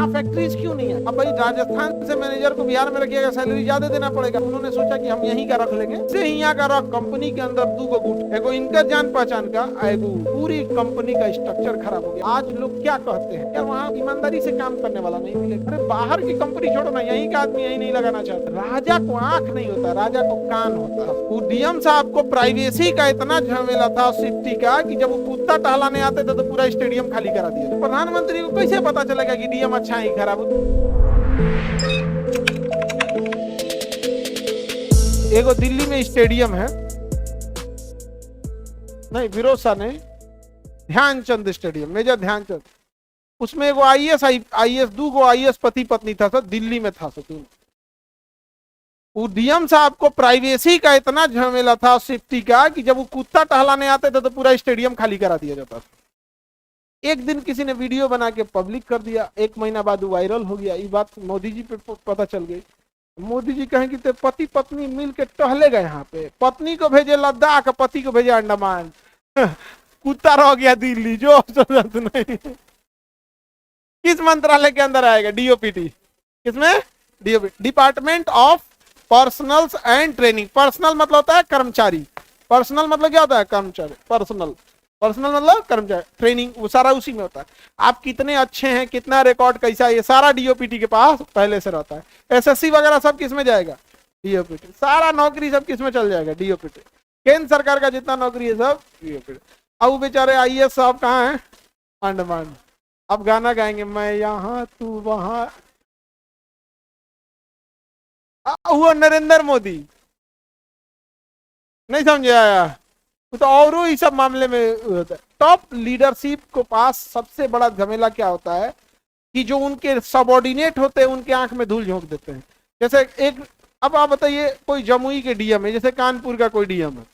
Factories क्यों नहीं है? अब भाई राजस्थान से मैनेजर को बिहार में रखिएगा, सैलरी ज्यादा देना पड़ेगा। उन्होंने सोचा कि हम यहीं का रख लेंगे, से यहाँ का रख कंपनी के अंदर दो गुट, एगो इनका जान पहचान का, एगो पूरी कंपनी का स्ट्रक्चर खराब हो गया। आज लोग क्या कहते हैं, क्या वहाँ ईमानदारी से काम करने वाला नहीं मिलेगा? अरे बाहर की कंपनी छोड़ो ना, यहीं का आदमी यहीं नहीं लगाना चाहता। राजा को आंख नहीं होता, राजा को कान होता। वो डीएम साहब को प्राइवेसी का इतना झमेला था सेफ्टी का कि जब वो कुत्ता टहलाने आते थे तो पूरा स्टेडियम खाली करा दिया। तो प्रधानमंत्री को कैसे पता चलेगा कि डीएम अच्छा है खराब? एगो दिल्ली में स्टेडियम है, नहीं विरोसा नहीं, ध्यानचंद स्टेडियम, मेजर ध्यानचंद। उसमें एगो आईएएस दो गो आईएएस पति पत्नी था सर, दिल्ली में था सर। वो डीएम साहब को प्राइवेसी का इतना झमेला था सेफ्टी का कि जब वो कुत्ता टहलाने आते थे तो पूरा स्टेडियम खाली करा दिया जाता था। एक दिन किसी ने वीडियो बना के पब्लिक कर दिया, 1 महीना बाद वायरल हो गया। ये बात मोदी जी पे पता चल गई। मोदी जी कहें कि ते पति पत्नी मिल के टहले गए यहाँ पे, पत्नी को भेजे लद्दाख, पति को भेजे अंडमान, कुत्ता रह गया दिल्ली। जो जरूरत नहीं। किस मंत्रालय के अंदर आएगा? डीओपीटी। किसमें? DOPT, department of personal and training. Personal मतलब होता है कर्मचारी, पर्सनल मतलब क्या होता है? कर्मचारी। पर्सनल मतलब कर्मचारी, ट्रेनिंग वो सारा उसी में होता है। आप कितने अच्छे हैं, कितना रिकॉर्ड कैसा, ये सारा डीओपीटी के पास पहले से रहता है। एसएससी वगैरह सब किस में जाएगा? डीओपीटी। सारा नौकरी सब किस में चल जाएगा? डीओपीटी। केंद्र सरकार का जितना नौकरी है सब डीओपीटी। अब वो बेचारे आईएएस साहब कहाँ हैं? अंडमान। अब गाना गाएंगे, मैं यहाँ तू वहां। वो नरेंद्र मोदी नहीं समझ आया तो और ही सब मामले में होता है। टॉप लीडरशिप को पास सबसे बड़ा झमेला क्या होता है कि जो उनके सबऑर्डिनेट होते हैं उनके आंख में धूल झोंक देते हैं। जैसे एक, अब आप बताइए कोई जमुई के डीएम है, जैसे कानपुर का कोई डीएम है,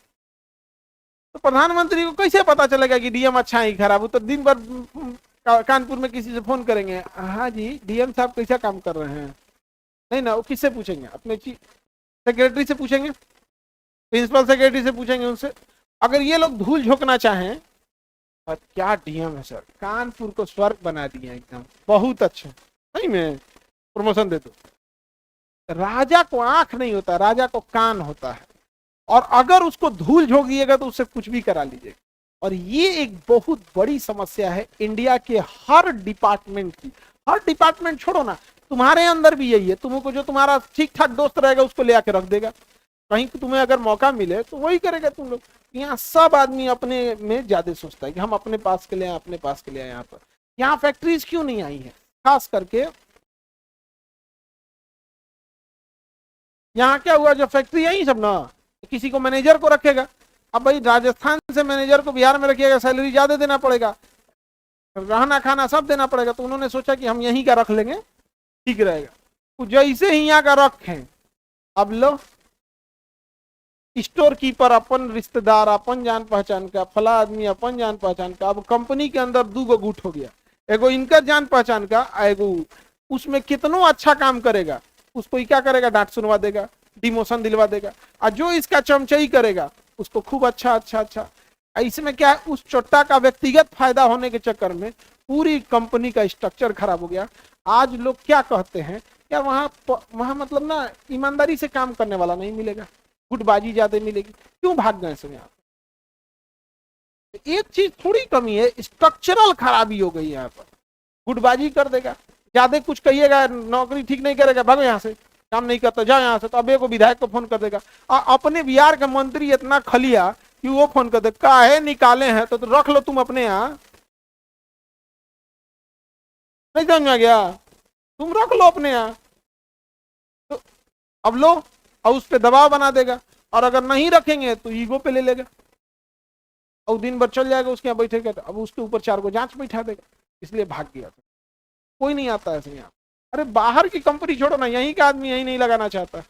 तो प्रधानमंत्री को कैसे पता चलेगा कि डीएम अच्छा है खराब? वो तो दिन भर कानपुर में किसी से फोन करेंगे, हाँ जी डीएम साहब कैसा काम कर रहे हैं, नहीं ना। वो किससे पूछेंगे? अपने चीफ सेक्रेटरी से पूछेंगे, प्रिंसिपल सेक्रेटरी से पूछेंगे उनसे। अगर ये लोग धूल झोंकना चाहें, और क्या डीएम है सर, कानपुर को स्वर्ग बना दिया एकदम, बहुत अच्छा, नहीं मैं प्रमोशन दे दो। राजा को आंख नहीं होता, राजा को कान होता है। और अगर उसको धूल झोंकिएगा तो उससे कुछ भी करा लीजिएगा। और ये एक बहुत बड़ी समस्या है इंडिया के हर डिपार्टमेंट की। हर डिपार्टमेंट छोड़ो ना, तुम्हारे अंदर भी यही है। तुमको जो तुम्हारा ठीक ठाक दोस्त रहेगा उसको ले आके रख देगा। कहीं तुम्हें अगर मौका मिले तो वही करेगा तुम लोग। यहाँ सब आदमी अपने में ज्यादा सोचता है कि हम अपने पास के लिए आए, अपने पास के लिए आए। यहाँ पर यहाँ फैक्ट्रीज क्यों नहीं आई है? खास करके यहाँ क्या हुआ, जो फैक्ट्री आई सब ना, किसी को मैनेजर को रखेगा। अब भाई राजस्थान से मैनेजर को बिहार में रखिएगा, सैलरी ज्यादा देना पड़ेगा, रहना खाना सब देना पड़ेगा। तो उन्होंने सोचा कि हम यहीं का रख लेंगे, ठीक रहेगा। तो जैसे ही यहाँ का रखें, अब लो स्टोर कीपर अपन रिश्तेदार, अपन जान पहचान का, फला आदमी अपन जान पहचान का। अब कंपनी के अंदर दो गो गुट हो गया, एगो इनका जान पहचान का, एगो उसमें कितनों अच्छा काम करेगा उसको क्या करेगा? डांट सुनवा देगा, डिमोशन दिलवा देगा। और जो इसका चमचई करेगा उसको खूब अच्छा। इसमें क्या है, उस चोट्टा का व्यक्तिगत फायदा होने के चक्कर में पूरी कंपनी का स्ट्रक्चर खराब हो गया। आज लोग क्या कहते हैं, क्या वहां मतलब ना ईमानदारी से काम करने वाला नहीं मिलेगा, गुटबाजी ज्यादा मिलेगी। क्यों भाग गए सब यहाँ? एक चीज थोड़ी कमी है, स्ट्रक्चरल खराबी हो गई यहाँ पर। गुटबाजी कर देगा, ज्यादा कुछ कहिएगा, नौकरी ठीक नहीं करेगा, भागो यहाँ से, काम नहीं करता, जाओ यहाँ से। तो अब एक विधायक को फोन कर देगा। अपने बिहार के मंत्री इतना खलिया कि वो फोन कर दे, काहे निकाले हैं तो रख लो तुम अपने यहाँ। नहीं समझ में गया? तुम रख लो अपने यहाँ, तो अब लो, और उस पर दबाव बना देगा। और अगर नहीं रखेंगे तो ईगो पे ले लेगा और दिन भर चल जाएगा उसके यहाँ बैठेगा। तो अब उसके ऊपर 4 को जांच बैठा देगा, इसलिए भाग गया। कोई नहीं आता है यहाँ। अरे बाहर की कंपनी छोड़ो ना, यहीं का आदमी यहीं नहीं लगाना चाहता।